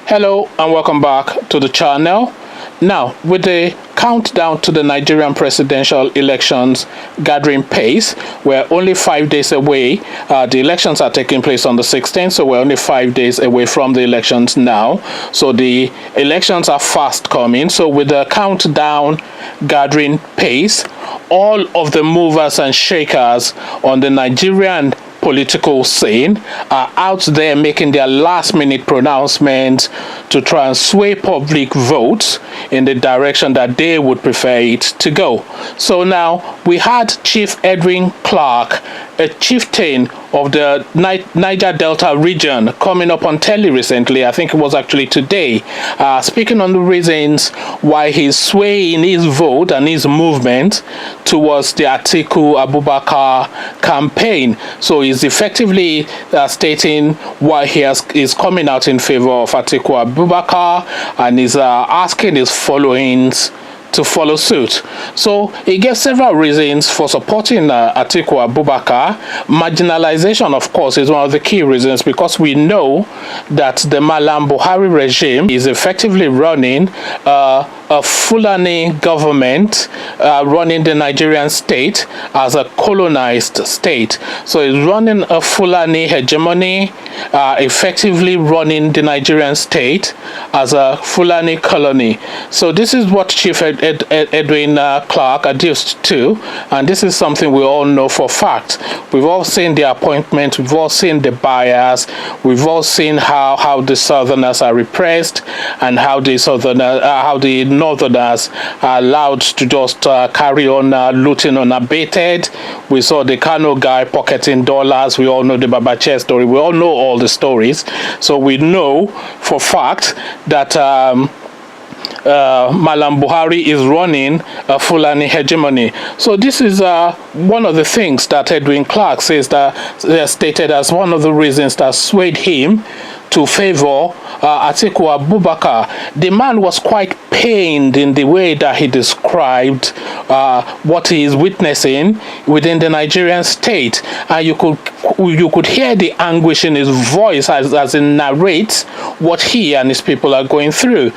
Hello and welcome back to the channel. Now, with the countdown to the Nigerian presidential elections gathering pace, we're only 5 days away. The elections are taking place on the 16th, so we're only 5 days away from the elections now. So the elections are fast coming. So with the countdown gathering pace, all of the movers and shakers on the Nigerian political scene are out there making their last-minute pronouncements to try and sway public votes in the direction that they would prefer it to go. So now we had Chief Edwin Clark, a chieftain of the Niger Delta region, coming up on telly recently. I think it was actually today, speaking on the reasons why he's swaying his vote and his movement towards the Atiku Abubakar campaign. So he's effectively stating why he is coming out in favor of Atiku Abubakar, and is asking his followings to follow suit. So he gave several reasons for supporting Atiku Abubakar. Marginalization, of course, is one of the key reasons, because we know that the Mallam Buhari regime is effectively running a Fulani government, running the Nigerian state as a colonized state. So it's running a Fulani hegemony, effectively running the Nigerian state as a Fulani colony. So this is what Chief Edwin Clark adduced to, and this is something we all know for fact. We've all seen the appointment, we've all seen the bias, we've all seen how the Southerners are repressed, and how the Northerners are allowed to just carry on looting unabated. We saw the Kano guy pocketing dollars. We all know the Babache story. We all know all the stories. So we know for fact that Mallam Buhari is running a Fulani hegemony. So this is one of the things that Edwin Clark says that stated as one of the reasons that swayed him to favor Atiku Abubakar. The man was quite pained in the way that he described what he is witnessing within the Nigerian state, and you could hear the anguish in his voice as he narrates what he and his people are going through.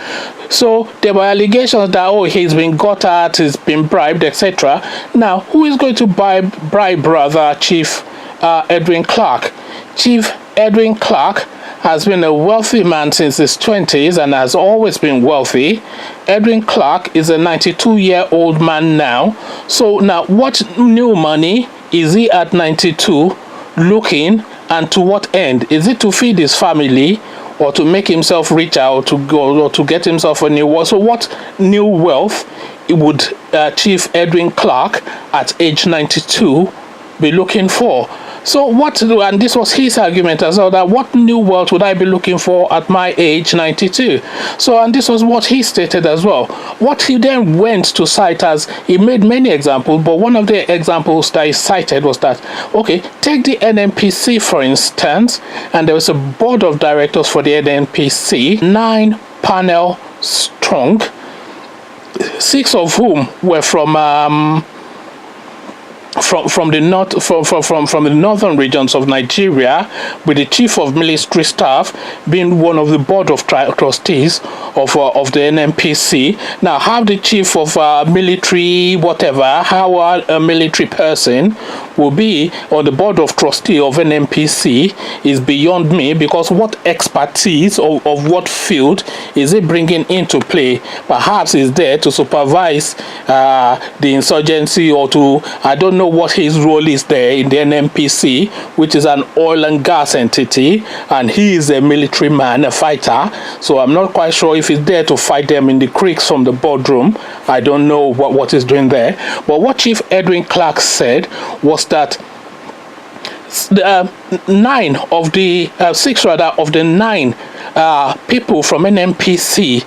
So there were allegations that, he's been got at, he's been bribed, etc. Now, who is going to bribe brother Chief Edwin Clark? Chief Edwin Clark has been a wealthy man since his 20s and has always been wealthy. Edwin Clark is a 92-year-old man now. So now, what new money is he at 92 looking, and to what end? Is it to feed his family, or to make himself richer, or to get himself a new wealth? So what new wealth would Chief Edwin Clark at age 92 be looking for? So and this was his argument as well, that what new wealth would I be looking for at my age 92? So, and this was what he stated as well. What he then went to cite, as he made many examples, but one of the examples that he cited was that, okay, take the NNPC for instance, and there was a board of directors for the NNPC, 9 panel strong, 6 of whom were from the northern regions of Nigeria, with the chief of military staff being one of the board of trustees of the NNPC. Now, how the chief of military how a military person will be on the board of trustee of NNPC is beyond me, because what expertise of what field is he bringing into play? Perhaps he's there to supervise the insurgency, or to, I don't know what his role is there in the NNPC, which is an oil and gas entity, and he is a military man, a fighter. So I'm not quite sure if he's there to fight them in the creeks from the boardroom. I don't know what he's doing there. But what Chief Edwin Clark said was that 6 of the 9 people from NNPC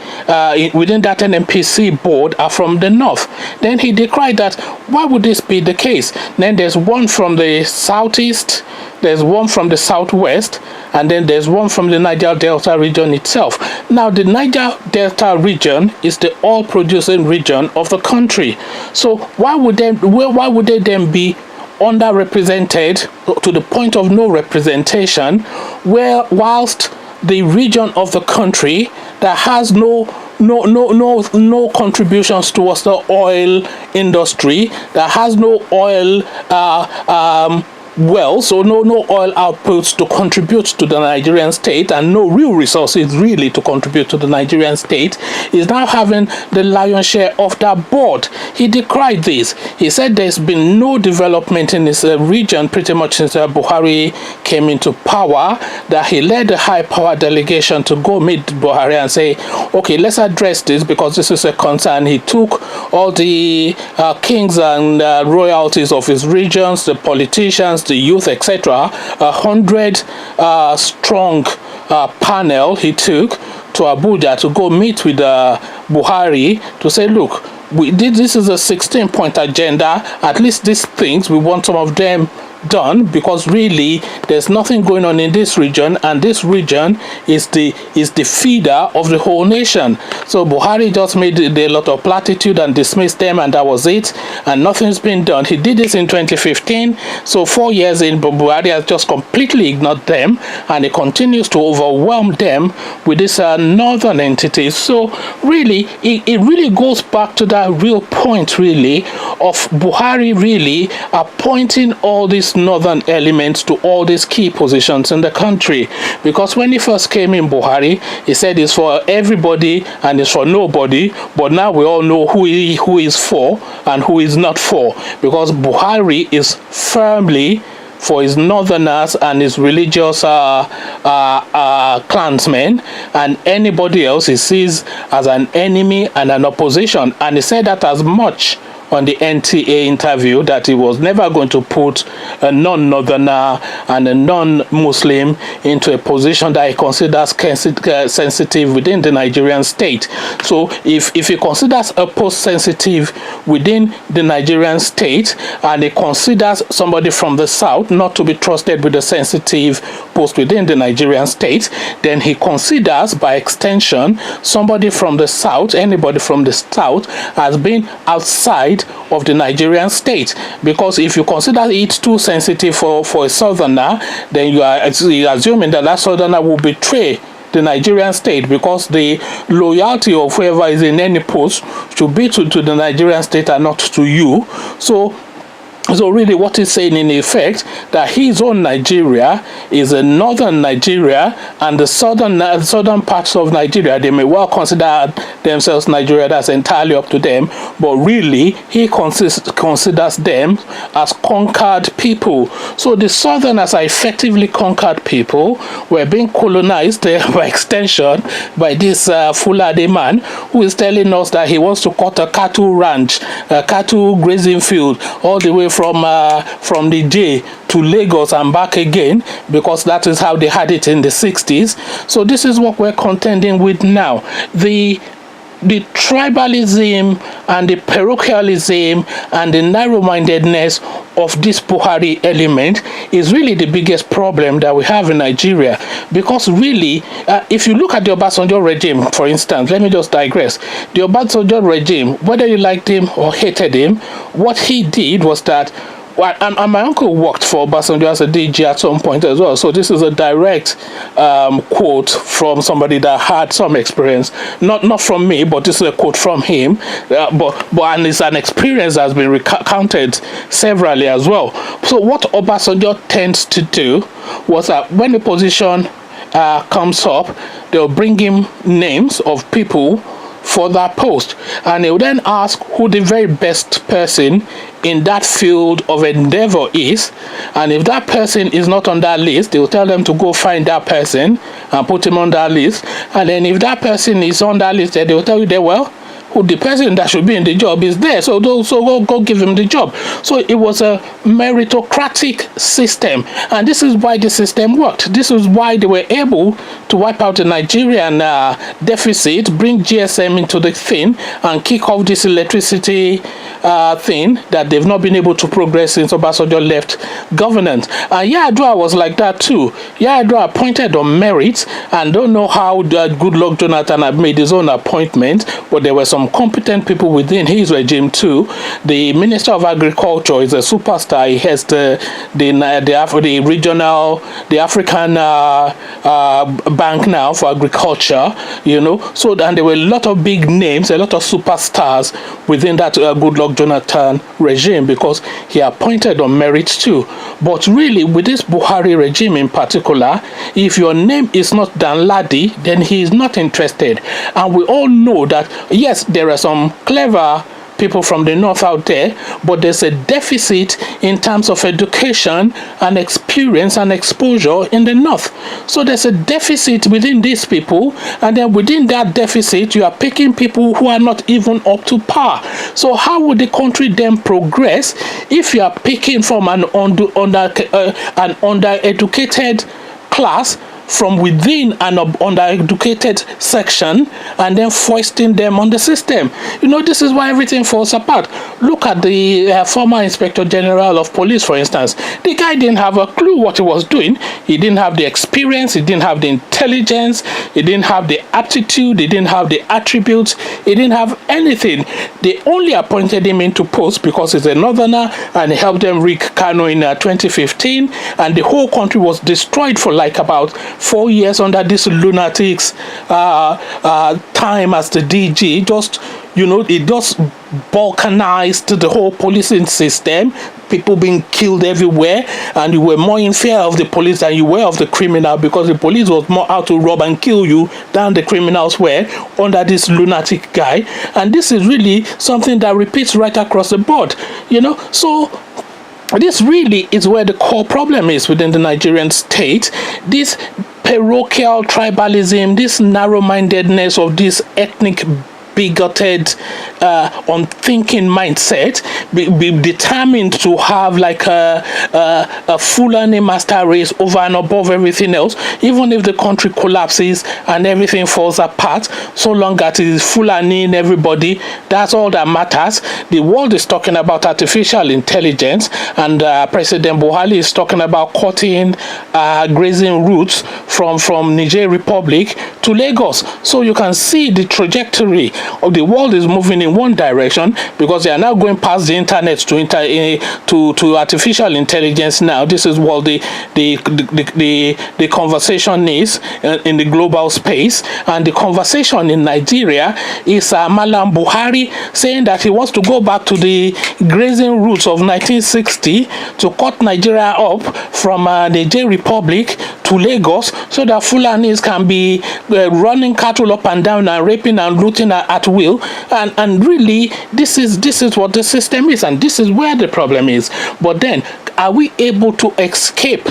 within that NNPC board are from the north. Then he decried that. Why would this be the case? Then there's one from the southeast, there's one from the southwest, and then there's one from the Niger Delta region itself. Now, the Niger Delta region is the oil-producing region of the country. So why would they then be underrepresented to the point of no representation, whilst the region of the country that has no contributions towards the oil industry, that has no oil so no oil outputs to contribute to the Nigerian state, and no real resources really to contribute to the Nigerian state, is now having the lion's share of that board. He decried this. He said there's been no development in this region pretty much since Buhari came into power, that he led a high power delegation to go meet Buhari and say, okay, let's address this because this is a concern. He took all the kings and royalties of his regions, the politicians, the youth, etc., 100 strong panel he took to Abuja to go meet with Buhari to say, look, this is a 16-point agenda. At least these things, we want some of them done, because really there's nothing going on in this region, and this region is the feeder of the whole nation. So Buhari just made a lot of platitude and dismissed them, and that was it, and nothing's been done. He did this in 2015, so 4 years in, Buhari has just completely ignored them, and he continues to overwhelm them with this northern entities. So really it really goes back to that real point really of Buhari really appointing all these northern elements to all these key positions in the country. Because when he first came in, Buhari, he said it's for everybody and it's for nobody, but now we all know who is for and who is not for, because Buhari is firmly for his northerners and his religious clansmen, and anybody else he sees as an enemy and an opposition. And he said that as much on the NTA interview, that he was never going to put a non-northerner and a non-Muslim into a position that he considers sensitive within the Nigerian state. So if he considers a post sensitive within the Nigerian state, and he considers somebody from the south not to be trusted with a sensitive post within the Nigerian state, then he considers by extension somebody from the south, anybody from the south, as being outside of the Nigerian state. Because if you consider it too sensitive for a southerner, then you are assuming that that southerner will betray the Nigerian state, because the loyalty of whoever is in any post should be to the Nigerian state and not to you. So really what he's saying in effect, that his own Nigeria is a northern Nigeria, and the southern parts of Nigeria, they may well consider themselves Nigeria, that's entirely up to them, but really he considers them as conquered people. So the southerners are effectively conquered people, were being colonized by extension by this Fulani man who is telling us that he wants to cut a cattle ranch, a cattle grazing field, all the way from the J to Lagos and back again, because that is how they had it in the 60s. So this is what we're contending with now. The tribalism and the parochialism and the narrow-mindedness of this Buhari element is really the biggest problem that we have in Nigeria. Because really, if you look at the Obasanjo regime, for instance, let me just digress. The Obasanjo regime, whether you liked him or hated him, what he did was that, and my uncle worked for Obasanjo as a DG at some point as well, so this is a direct quote from somebody that had some experience, not from me, but this is a quote from him, and it's an experience that's been recounted severally as well. So what Obasanjo tends to do was that when the position comes up, they'll bring him names of people for that post, and they will then ask who the very best person in that field of endeavor is, and if that person is not on that list, they will tell them to go find that person and put him on that list. And then if that person is on that list, they will tell you that, well, who the person that should be in the job is there, so go give him the job. So it was a meritocratic system, and this is why the system worked. This is why they were able to wipe out the Nigerian deficit, bring GSM into the thing, and kick off this electricity thing that they've not been able to progress since Obasanjo left governance. And Yar'Adua was like that too. Yar'Adua appointed on merit, and don't know how Goodluck Jonathan had made his own appointment, but there were some some competent people within his regime too. The Minister of Agriculture is a superstar. He has the regional, the African bank now for agriculture, you know. So, and there were a lot of big names, a lot of superstars within that Goodluck Jonathan regime, because he appointed on merit too. But really, with this Buhari regime in particular, if your name is not Danladi, then he is not interested. And we all know that, yes, there are some clever people from the north out there, but there's a deficit in terms of education and experience and exposure in the north. So there's a deficit within these people, and then within that deficit you are picking people who are not even up to par. So how would the country then progress if you are picking from an undereducated class from within an undereducated section and then foisting them on the system? You know, this is why everything falls apart. Look at the former Inspector General of Police, for instance. The guy didn't have a clue what he was doing. He didn't have the experience, he didn't have the intelligence, he didn't have the aptitude, he didn't have the attributes, he didn't have anything. They only appointed him into post because he's a northerner and he helped them rig Kano in 2015, and the whole country was destroyed for like about 4 years under this lunatic's time as the DG. Just, you know, it just balkanized the whole policing system. People being killed everywhere, and you were more in fear of the police than you were of the criminal, because the police was more out to rob and kill you than the criminals were under this lunatic guy. And this is really something that repeats right across the board, you know. So this really is where the core problem is within the Nigerian state. This parochial tribalism, this narrow-mindedness of this ethnic bigoted unthinking mindset, be determined to have like a Fulani master race over and above everything else, even if the country collapses and everything falls apart, so long as it is Fulani in everybody, that's all that matters. The world is talking about artificial intelligence, and President Buhari is talking about cutting grazing routes from Niger Republic to Lagos. So you can see the trajectory of the world is moving in one direction, because they are now going past the internet to artificial intelligence now. This is what the conversation is in the global space. And the conversation in Nigeria is Mallam Buhari saying that he wants to go back to the grazing routes of 1960 to cut Nigeria up from Niger Republic to Lagos, so that Fulanis can be running cattle up and down and raping and looting at will. And really, this is what the system is, and this is where the problem is. But then, are we able to escape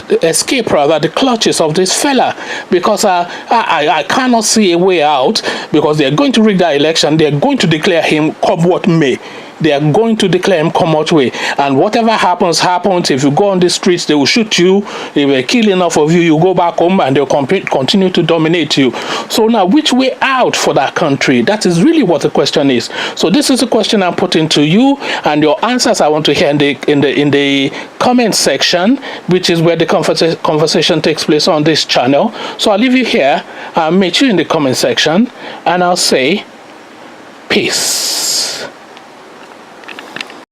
rather the clutches of this fella? Because I cannot see a way out, because they're going to rig that election. They're going to declare him come what may. They are going to declare him come out way, and whatever happens. If you go on the streets, they will shoot you. If they kill enough of you, you go back home and they'll continue to dominate you. So now, which way out for that country? That is really what the question is. So this is a question I'm putting to you, and your answers I want to hear in the comment section, which is where the conversation takes place on this channel. So I'll leave you here. I'll meet you in the comment section, and I'll say peace.